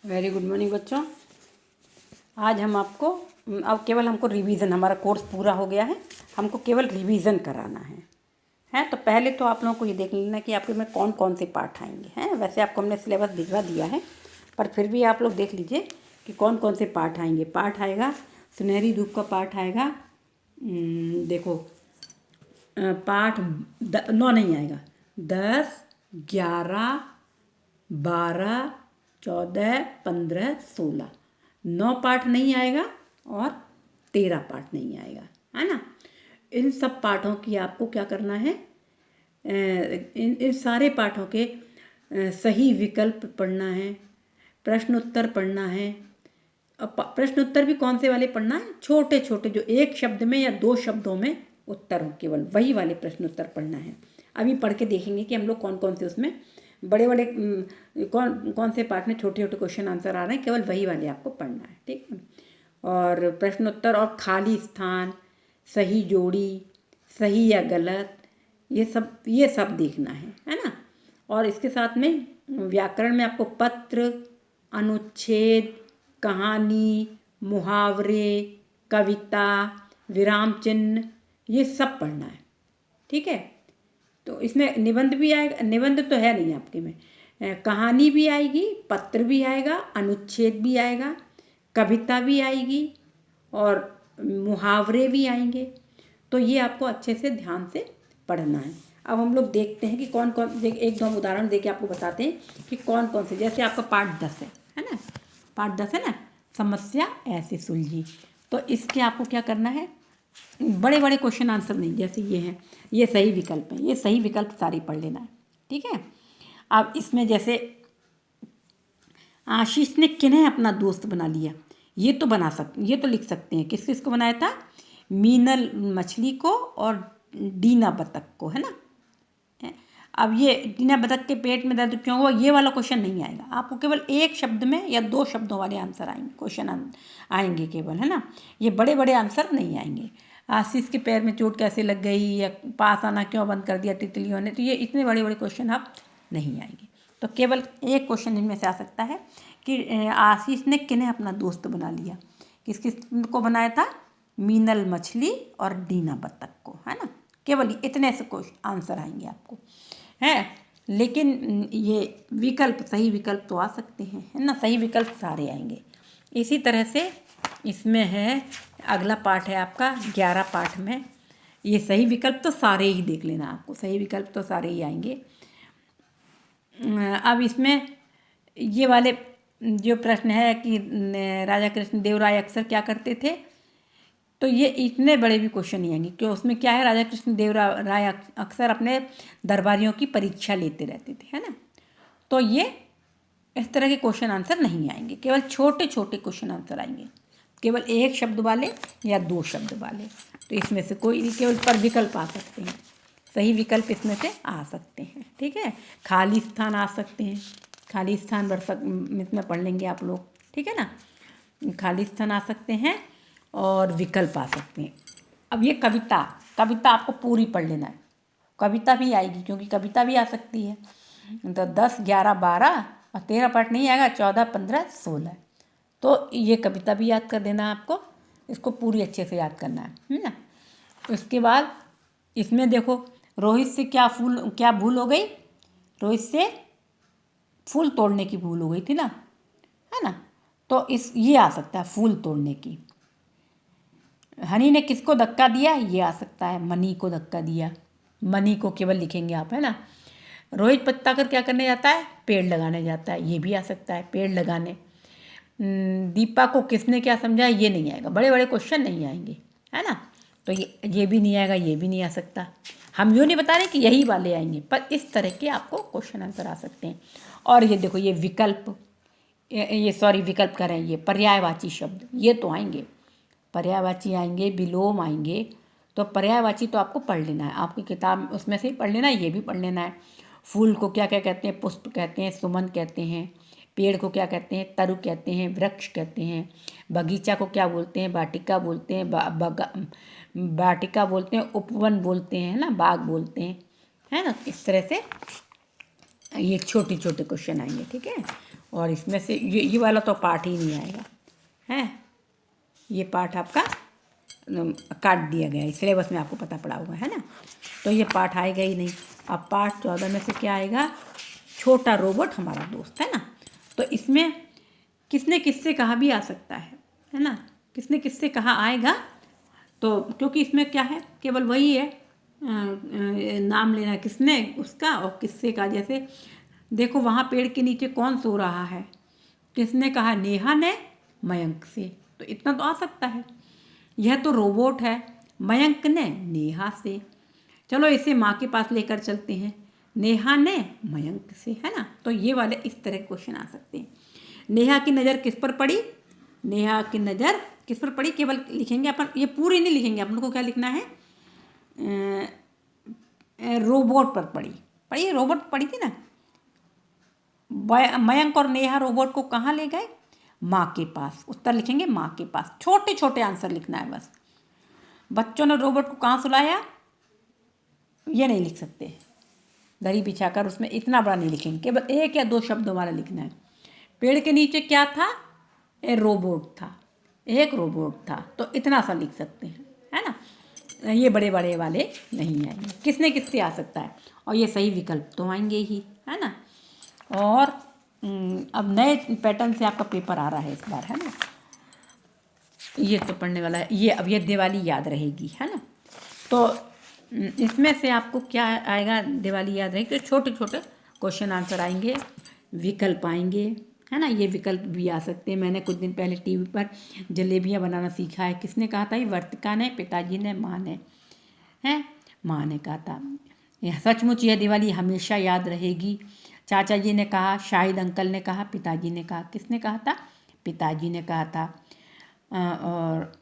Very good morning बच्चों। आज हम आपको अब केवल हमको रिवीजन, हमारा कोर्स पूरा हो गया है, हमको केवल रिवीजन कराना है। तो पहले तो आप लोगों को ये देख लेना कि आपके में कौन कौन से पाठ आएंगे हैं। वैसे आपको हमने सिलेबस भिजवा दिया है, पर फिर भी आप लोग देख लीजिए कि कौन कौन से पाठ आएंगे। पाठ आएगा सुनहरी धूप का पाठ आएगा। देखो पाठ 9 नहीं आएगा, 10, 11, 12, 14, 15, 16, 9 पाठ नहीं आएगा और 13 पाठ नहीं आएगा, है ना। इन सब पाठों की आपको क्या करना है, इन सारे पाठों के सही विकल्प पढ़ना है, प्रश्न उत्तर पढ़ना है। अब प्रश्न उत्तर भी कौन से वाले पढ़ना है, छोटे छोटे जो एक शब्द में या 2 शब्दों में उत्तर हो, केवल वही वाले प्रश्न उत्तर पढ़ना है। अभी पढ़ के देखेंगे कि हम लोग कौन कौन से उसमें बड़े बड़े कौन कौन से पार्ट में छोटे छोटे क्वेश्चन आंसर आ रहे हैं, केवल वही वाले आपको पढ़ना है, ठीक है। और प्रश्नोत्तर और खाली स्थान, सही जोड़ी, सही या गलत, ये सब देखना है ना। और इसके साथ में व्याकरण में आपको पत्र, अनुच्छेद, कहानी, मुहावरे, कविता, विराम चिन्ह, ये सब पढ़ना है, ठीक है। तो इसमें निबंध भी आएगा, निबंध तो है नहीं आपके में, कहानी भी आएगी, पत्र भी आएगा, अनुच्छेद भी आएगा, कविता भी आएगी और मुहावरे भी आएंगे। तो ये आपको अच्छे से ध्यान से पढ़ना है। अब हम लोग देखते हैं कि कौन कौन, एक दो उदाहरण देके आपको बताते हैं कि कौन कौन से। जैसे आपका पाठ 10 है ना, पाठ 10 है ना, समस्या ऐसे सुलझी। तो इसके आपको क्या करना है, बड़े बड़े क्वेश्चन आंसर नहीं, जैसे ये हैं, ये सही विकल्प है, ये सही विकल्प सारी पढ़ लेना है, ठीक है। अब इसमें जैसे आशीष ने किन्हें अपना दोस्त बना लिया, ये तो लिख सकते हैं। किस किस को बनाया था, मीनल मछली को और डीना बतख को, है ना। अब ये डीना बतख के पेट में दर्द क्यों हुआ, ये वाला क्वेश्चन नहीं आएगा आपको, केवल एक शब्द में या 2 शब्दों वाले आंसर आएंगे, क्वेश्चन आएंगे केवल, है ना। ये बड़े बड़े आंसर नहीं आएंगे। आशीष के पैर में चोट कैसे लग गई, या पास आना क्यों बंद कर दिया तितलियों ने, तो ये इतने बड़े बड़े क्वेश्चन आप नहीं आएंगे। तो केवल एक क्वेश्चन इनमें से आ सकता है कि आशीष ने किन्हें अपना दोस्त बना लिया, किस किस को बनाया था, मीनल मछली और डीना बतख को, है ना। केवल इतने से क्वेश्चन आंसर आएंगे आपको, है। लेकिन ये विकल्प, सही विकल्प तो आ सकते हैं, है ना, सही विकल्प सारे आएंगे। इसी तरह से इसमें है, अगला पाठ है आपका 11 पाठ में, ये सही विकल्प तो सारे ही देख लेना आपको, सही विकल्प तो सारे ही आएंगे। अब इसमें ये वाले जो प्रश्न है कि राजा कृष्ण देव राय अक्सर क्या करते थे, तो ये इतने बड़े भी क्वेश्चन नहीं आएंगे, क्यों, उसमें क्या है, राजा कृष्ण देव राय अक्सर अपने दरबारियों की परीक्षा लेते रहते थे, है ना। तो ये इस तरह के क्वेश्चन आंसर नहीं आएंगे, केवल छोटे छोटे क्वेश्चन आंसर आएंगे, केवल एक शब्द वाले या 2 शब्द वाले। तो इसमें से कोई नहीं, केवल पर विकल्प आ सकते हैं, सही विकल्प इसमें से आ सकते हैं, ठीक है। खाली स्थान आ सकते हैं, खाली स्थान इसमें पढ़ लेंगे आप लोग, ठीक है ना। खाली स्थान आ सकते हैं और विकल्प आ सकते हैं। अब ये कविता आपको पूरी पढ़ लेना है, कविता भी आएगी, क्योंकि कविता भी आ सकती है। तो 10, 11, 12 और 13 पाठ नहीं आएगा, 14, 15, 16, तो ये कविता भी याद कर देना आपको, इसको पूरी अच्छे से याद करना है ना। उसके बाद इसमें देखो, रोहित से क्या भूल हो गई, रोहित से फूल तोड़ने की भूल हो गई थी ना, है ना। तो ये आ सकता है, फूल तोड़ने की। हनी ने किसको धक्का दिया, ये आ सकता है, मनी को धक्का दिया, मनी को केवल लिखेंगे आप, है ना। रोहित पत्ता कर क्या करने जाता है, पेड़ लगाने जाता है, ये भी आ सकता है, पेड़ लगाने। दीपा को किसने क्या समझाया, ये नहीं आएगा, बड़े बड़े क्वेश्चन नहीं आएंगे, है ना। तो ये भी नहीं आएगा, ये भी नहीं आ सकता। हम यूँ नहीं बता रहे कि यही वाले आएंगे, पर इस तरह के आपको क्वेश्चन आंसर आ सकते हैं। और ये देखो, ये विकल्प, विकल्प कर रहे हैं, ये पर्यायवाची शब्द, ये तो आएंगे, पर्यायवाची आएंगे, विलोम आएंगे। तो पर्यायवाची तो आपको पढ़ लेना है, आपकी किताब उसमें से ही पढ़ लेना है, ये भी पढ़ लेना है। फूल को क्या क्या कहते हैं, पुष्प कहते हैं, सुमन कहते हैं। पेड़ को क्या कहते हैं, तरु कहते हैं, वृक्ष कहते हैं। बगीचा को क्या बोलते हैं, वाटिका बोलते हैं, वाटिका बोलते हैं, उपवन बोलते हैं, ना, बाग बोलते हैं, है ना। इस तरह से ये छोटे छोटे क्वेश्चन आएंगे, ठीक है। और इसमें से ये वाला तो पार्ट ही नहीं आएगा, है ये पार्ट आपका काट दिया गया है, सिलेबस में आपको पता पड़ा हुआ है ना, तो ये पार्ट आएगा ही नहीं। अब पार्ट 14 में से क्या आएगा, छोटा रोबोट हमारा दोस्त, है ना। तो इसमें किसने किससे कहा भी आ सकता है ना, किसने किससे कहा आएगा। तो क्योंकि इसमें क्या है, केवल वही है नाम लेना किसने उसका और किससे का। जैसे देखो वहाँ पेड़ के नीचे कौन सो रहा है, किसने कहा, नेहा ने मयंक से, तो इतना तो आ सकता है। यह तो रोबोट है, मयंक ने नेहा से। चलो इसे माँ के पास लेकर चलते हैं, नेहा ने मयंक से, है ना। तो ये वाले इस तरह क्वेश्चन आ सकते हैं। नेहा की नज़र किस पर पड़ी, नेहा की नज़र किस पर पड़ी, केवल लिखेंगे अपन, ये पूरी नहीं लिखेंगे, अपन को क्या लिखना है, रोबोट पर पड़ी, पड़ी रोबोट पड़ी थी ना। मयंक और नेहा रोबोट को कहाँ ले गए, माँ के पास। उत्तर लिखेंगे माँ के पास, छोटे छोटे आंसर लिखना है बस। बच्चों ने रोबोट को कहाँ सुलाया, ये नहीं लिख सकते, दरी बिछाकर उसमें इतना बड़ा नहीं लिखेंगे, केवल एक या दो शब्दों वाला लिखना है। पेड़ के नीचे क्या था, एक रोबोट था, एक रोबोट था, तो इतना सा लिख सकते हैं, है ना। ये बड़े बड़े वाले नहीं आएंगे। किसने किससे आ सकता है, और ये सही विकल्प तो आएंगे ही, है ना। और अब नए पैटर्न से आपका पेपर आ रहा है इस बार, है ना। ये तो पढ़ने वाला है, ये अब ये दिवाली याद रहेगी, है ना। तो इसमें से आपको क्या आएगा, दिवाली याद रहेगी, तो छोटे छोटे क्वेश्चन आंसर आएंगे, विकल्प आएंगे, है ना। ये विकल्प भी आ सकते हैं। मैंने कुछ दिन पहले टीवी पर जलेबियाँ बनाना सीखा है, किसने कहा था, ये वर्तिका ने, पिताजी ने, माँ ने, हैं माँ ने कहा था। यह सचमुच यह दिवाली हमेशा याद रहेगी, चाचा जी ने कहा, शाहिद अंकल ने कहा, पिताजी ने कहा। किसने कहा था, पिताजी ने कहा था। और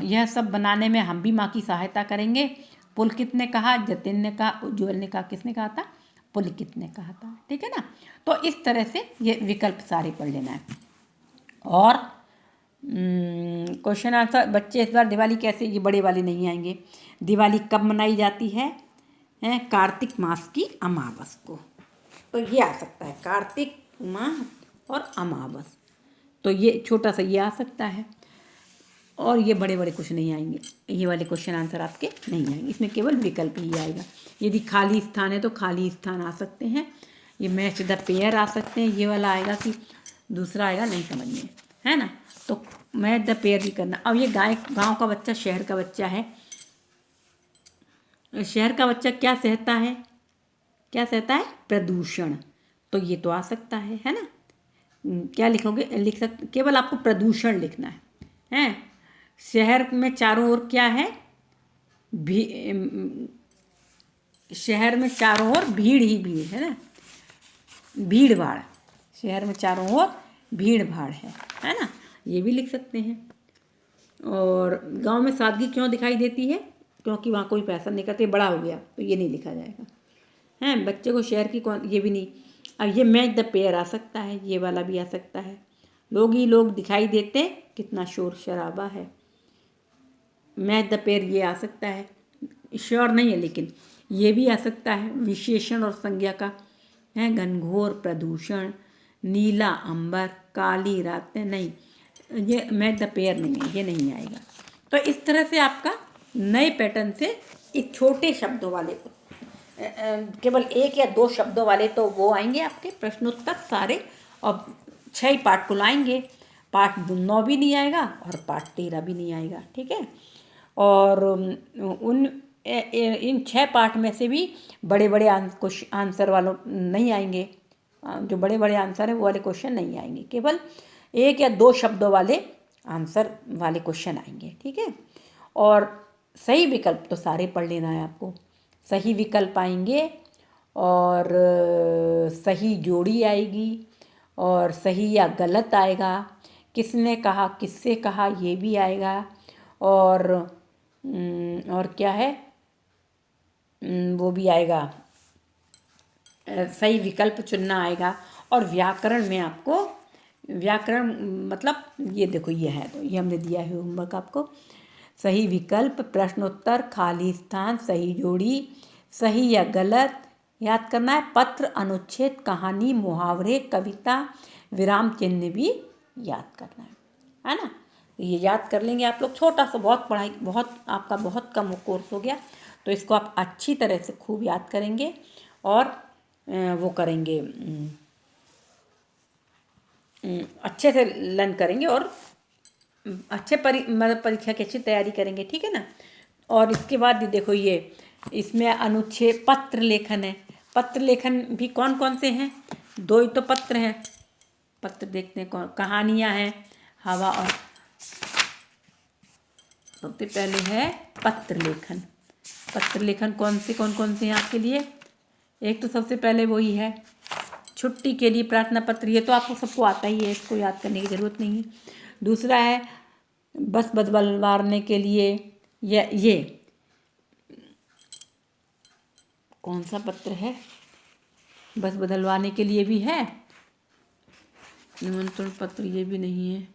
यह सब बनाने में हम भी माँ की सहायता करेंगे, पुलकित ने कहा, जतिन ने कहा, उज्ज्वल ने कहा। किसने कहा था, पुलकित ने कहा था, ठीक है ना। तो इस तरह से ये विकल्प सारे पढ़ लेना है। और क्वेश्चन आंसर बच्चे इस बार दिवाली कैसे, ये बड़े वाले नहीं आएंगे। दिवाली कब मनाई जाती है, कार्तिक मास की अमावस को, तो ये आ सकता है, कार्तिक माह और अमावस, तो ये छोटा सा ये आ सकता है। और ये बड़े बड़े कुछ नहीं आएंगे, ये वाले क्वेश्चन आंसर आपके नहीं आएंगे, इसमें केवल विकल्प ही आएगा। यदि खाली स्थान है तो खाली स्थान आ सकते हैं, ये मैच द पेयर आ सकते हैं, ये वाला आएगा कि दूसरा आएगा नहीं समझ में, है ना। तो मैच द पेयर भी करना। अब ये गांव का बच्चा शहर का बच्चा है, शहर का बच्चा क्या सहता है, क्या सहता है, प्रदूषण, तो ये तो आ सकता है ना। क्या लिखोगे, लिख सकते, केवल आपको प्रदूषण लिखना है। शहर में चारों ओर क्या है, शहर में चारों ओर भीड़ ही भीड़ है ना, भीड़ भाड़, शहर में चारों ओर भीड़ भाड़ है ना, ये भी लिख सकते हैं। और गांव में सादगी क्यों दिखाई देती है, क्योंकि वहाँ कोई पैसा नहीं करते, बड़ा हो गया, तो ये नहीं लिखा जाएगा, हैं। बच्चे को शहर की कौन, ये भी नहीं। अब ये मैच द पेयर आ सकता है, ये वाला भी आ सकता है। लोग ही लोग दिखाई देते, कितना शोर शराबा है, मैच द पेयर ये आ सकता है। श्योर नहीं है लेकिन ये भी आ सकता है, विशेषण और संज्ञा का है। घनघोर प्रदूषण, नीला अंबर, काली रातें, नहीं, ये मैच द पेयर नहीं है, ये नहीं आएगा। तो इस तरह से आपका नए पैटर्न से एक छोटे शब्दों वाले, केवल एक या दो शब्दों वाले तो वो आएंगे आपके प्रश्नोत्तर सारे, और 6 पार्ट को लाएंगे। पार्ट 9 भी नहीं आएगा और पार्ट 13 भी नहीं आएगा, ठीक है। और इन 6 पार्ट में से भी बड़े बड़े आंसर वालों नहीं आएंगे, जो बड़े बड़े आंसर है वो वाले क्वेश्चन नहीं आएंगे, केवल एक या दो शब्दों वाले आंसर वाले क्वेश्चन आएंगे, ठीक है। और सही विकल्प तो सारे पढ़ लेना है आपको, सही विकल्प आएंगे, और सही जोड़ी आएगी, और सही या गलत आएगा, किसने कहा, किससे कहा, ये भी आएगा, और क्या है, वो भी आएगा, सही विकल्प चुनना आएगा। और व्याकरण में आपको, व्याकरण मतलब ये देखो, ये है, तो ये हमने दिया है होमवर्क आपको। सही विकल्प, प्रश्नोत्तर, खाली स्थान, सही जोड़ी, सही या गलत, याद करना है। पत्र, अनुच्छेद, कहानी, मुहावरे, कविता, विराम चिन्ह भी याद करना है ना। ये याद कर लेंगे आप लोग। छोटा सा, बहुत पढ़ाई, बहुत आपका बहुत कम कोर्स हो गया, तो इसको आप अच्छी तरह से खूब याद करेंगे और वो करेंगे, अच्छे से लर्न करेंगे और अच्छे मतलब परीक्षा की अच्छी तैयारी करेंगे, ठीक है ना। और इसके बाद देखो, ये इसमें अनुच्छेद पत्र लेखन है। पत्र लेखन भी कौन कौन से हैं? 2 ही तो पत्र हैं। पत्र देखते हैं, कौन कहानियाँ हैं, हवा, और सबसे पहले है पत्र लेखन। पत्र लेखन कौन कौन से हैं आपके लिए? एक तो सबसे पहले वही है छुट्टी के लिए प्रार्थना पत्र, ये तो आपको सबको आता ही है, इसको याद करने की ज़रूरत नहीं है। दूसरा है बस बदलवाने के लिए, ये कौन सा पत्र है? बस बदलवाने के लिए भी है। निमंत्रण पत्र ये भी नहीं है।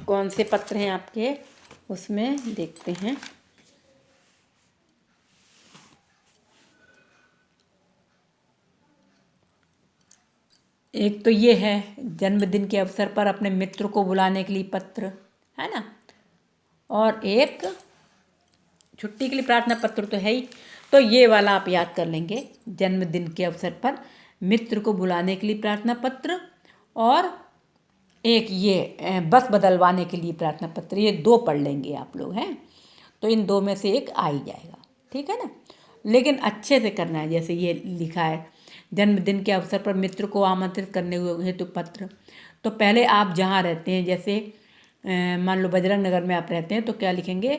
कौन से पत्र हैं आपके, उसमें देखते हैं। एक तो ये है जन्मदिन के अवसर पर अपने मित्र को बुलाने के लिए पत्र, है ना। और एक छुट्टी के लिए प्रार्थना पत्र तो है ही, तो ये वाला आप याद कर लेंगे, जन्मदिन के अवसर पर मित्र को बुलाने के लिए प्रार्थना पत्र, और एक ये बस बदलवाने के लिए प्रार्थना पत्र। ये 2 पढ़ लेंगे आप लोग, हैं, तो इन 2 में से एक आ ही जाएगा, ठीक है ना। लेकिन अच्छे से करना है। जैसे ये लिखा है जन्मदिन के अवसर पर मित्र को आमंत्रित करने हेतु पत्र, तो पहले आप जहाँ रहते हैं, जैसे मान लो बजरंग नगर में आप रहते हैं, तो क्या लिखेंगे?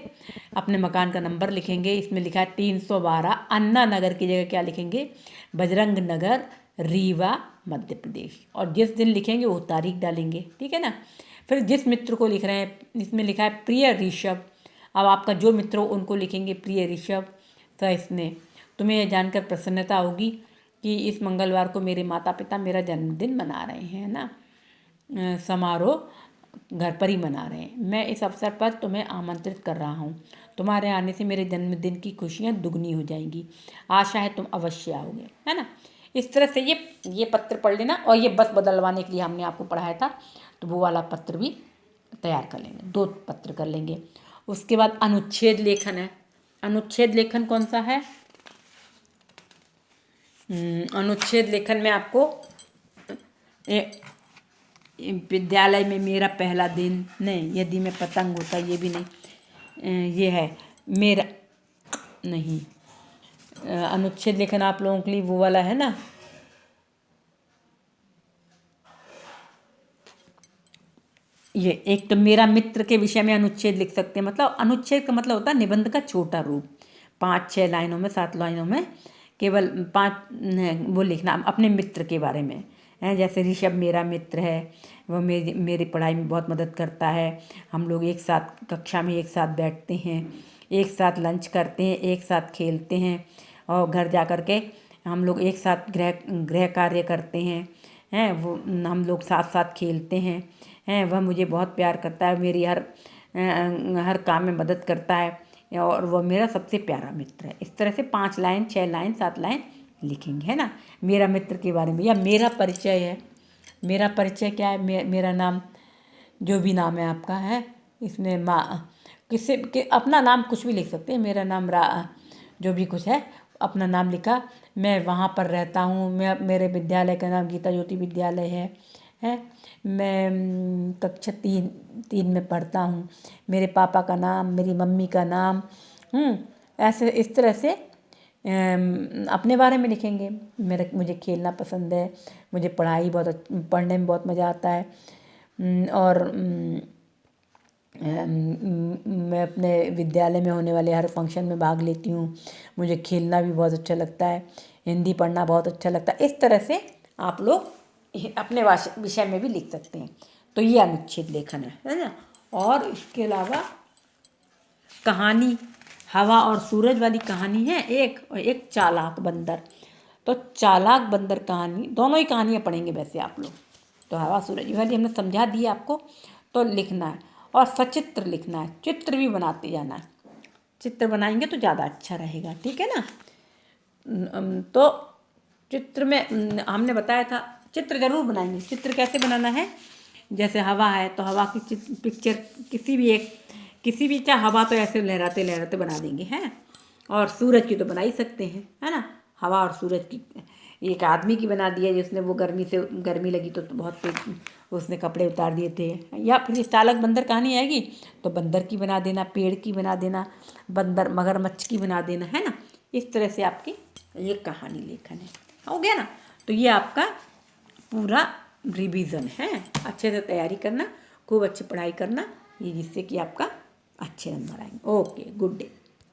अपने मकान का नंबर लिखेंगे। इसमें लिखा है 312, अन्ना नगर की जगह क्या लिखेंगे? बजरंग नगर, रीवा, मध्य प्रदेश। और जिस दिन लिखेंगे वो तारीख डालेंगे, ठीक है ना। फिर जिस मित्र को लिख रहे हैं, इसमें लिखा है प्रिय ऋषभ। अब आपका जो मित्र हो उनको लिखेंगे प्रिय ऋषभ। तो इसमें तुम्हें यह जानकर प्रसन्नता होगी कि इस मंगलवार को मेरे माता पिता मेरा जन्मदिन मना रहे हैं ना, समारोह घर पर ही मना रहे हैं। मैं इस अवसर पर तुम्हें आमंत्रित कर रहा हूँ। तुम्हारे आने से मेरे जन्मदिन की खुशियाँ दुगनी हो जाएंगी। आशा है तुम अवश्य आओगे, है ना। इस तरह से ये पत्र पढ़ लेना। और ये बस बदलवाने के लिए हमने आपको पढ़ाया था, तो वो वाला पत्र भी तैयार कर लेंगे। 2 पत्र कर लेंगे। उसके बाद अनुच्छेद लेखन है। अनुच्छेद लेखन कौन सा है? अनुच्छेद लेखन में आपको विद्यालय में मेरा पहला दिन, नहीं, यदि मैं पतंग होता, ये भी नहीं, ये है मेरा, नहीं, अनुच्छेद लेखन आप लोगों के लिए वो वाला है ना, ये एक तो मेरा मित्र के विषय में अनुच्छेद लिख सकते हैं। मतलब अनुच्छेद का मतलब होता है निबंध का छोटा रूप, 5-6 लाइनों में, 7 लाइनों में, केवल 5 वो लिखना अपने मित्र के बारे में है। जैसे ऋषभ मेरा मित्र है, वो मेरी पढ़ाई में बहुत मदद करता है। हम लोग एक साथ कक्षा में एक साथ बैठते हैं, एक साथ लंच करते हैं, एक साथ खेलते हैं, और घर जा कर के हम लोग एक साथ गृह कार्य करते हैं वो हम लोग साथ साथ खेलते हैं। वह मुझे बहुत प्यार करता है, मेरी हर काम में मदद करता है, और वह मेरा सबसे प्यारा मित्र है। इस तरह से 5 लाइन, 6 लाइन, 7 लाइन लिखेंगे, है ना, मेरा मित्र के बारे में। या मेरा परिचय है। मेरा परिचय क्या है? मेरा नाम, जो भी नाम है आपका, है, इसमें किसी के अपना नाम कुछ भी लिख सकते हैं। मेरा नाम जो भी कुछ है अपना नाम लिखा। मैं वहाँ पर रहता हूँ, मेरे विद्यालय का नाम गीता ज्योति विद्यालय है। मैं कक्षा 3 में पढ़ता हूँ। मेरे पापा का नाम, मेरी मम्मी का नाम, ऐसे इस तरह से अपने बारे में लिखेंगे। मुझे खेलना पसंद है, मुझे पढ़ने में बहुत मज़ा आता है, और मैं अपने विद्यालय में होने वाले हर फंक्शन में भाग लेती हूँ। मुझे खेलना भी बहुत अच्छा लगता है, हिंदी पढ़ना बहुत अच्छा लगता है। इस तरह से आप लोग अपने विषय में भी लिख सकते हैं। तो ये अनुच्छेद लेखन है ना। और इसके अलावा कहानी, हवा और सूरज वाली कहानी है एक, और एक चालाक बंदर। तो चालाक बंदर कहानी, दोनों ही कहानियाँ पढ़ेंगे वैसे आप लोग। तो हवा सूरज वाली हमने समझा दी आपको, तो लिखना है। और सचित्र लिखना है, चित्र भी बनाते जाना है। चित्र बनाएंगे तो ज़्यादा अच्छा रहेगा, ठीक है ना। तो चित्र में हमने बताया था चित्र ज़रूर बनाएंगे। चित्र कैसे बनाना है, जैसे हवा है तो हवा की पिक्चर किसी भी चाहे हवा तो ऐसे लहराते लहराते बना देंगे हैं, और सूरज की तो बना ही सकते हैं, है ना। हवा और सूरज की एक आदमी की बना दिया जिसने वो गर्मी लगी तो बहुत उसने कपड़े उतार दिए थे, या फिर चालक बंदर कहानी आएगी तो बंदर की बना देना, पेड़ की बना देना, बंदर मगरमच्छ की बना देना, है ना। इस तरह से आपकी ये कहानी लेखन है, हो गया ना। तो ये आपका पूरा रिवीजन है। अच्छे से तैयारी करना, खूब अच्छी पढ़ाई करना, ये जिससे कि आपका अच्छे नंबर आएंगे। Okay, good day.